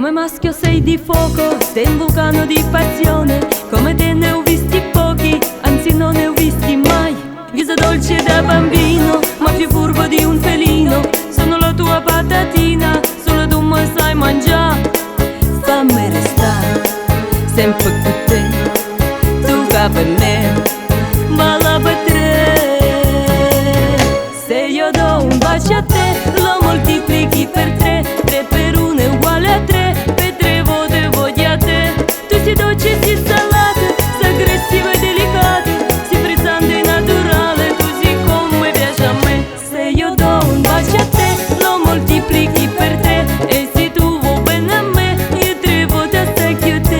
Come maschio sei di fuoco, sei un vulcano di passione. Come te ne ho visti pochi, anzi non ne ho visti mai. Viso dolce da bambino, ma più furbo di un felino. Sono la tua patatina, solo tu mi sai mangiare. Fammi restare sempre con te, tu che per me balla per tre. Se io do un bacio a te, lo moltiplichi per tre. Tre per uno è uguale a tre, per tre volte voglio a te. Tu sei dolce e sei salata, sei aggressiva e delicata, sei frizzante e naturale, così come piace a me. Se io do un bacio a te, lo moltiplichi per tre. E se tu vuoi bene a me, io tre volte attacchio te.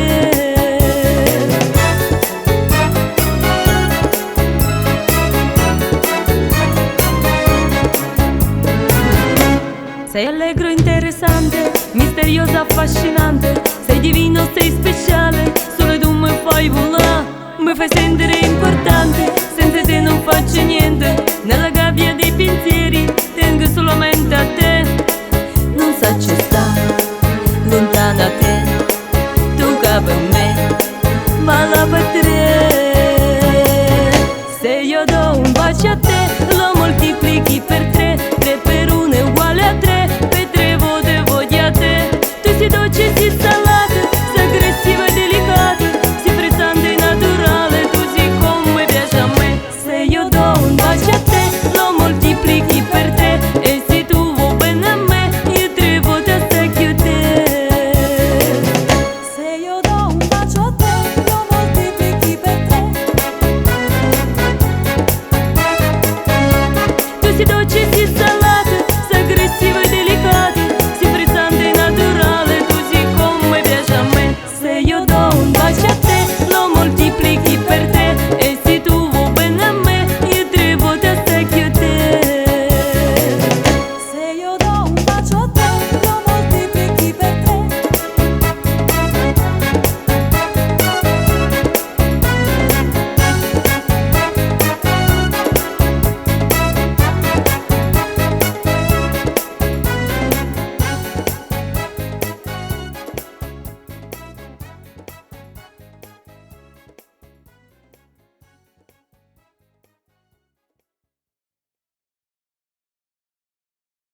Sei allegro, interessante, misterioso, affascinante. Sei divino, sei speciale, solo tu mi fai volare. Mi fai sentire importante, senza te non faccio niente. Nella gabbia dei pensieri tengo solamente a te. Non saccio stare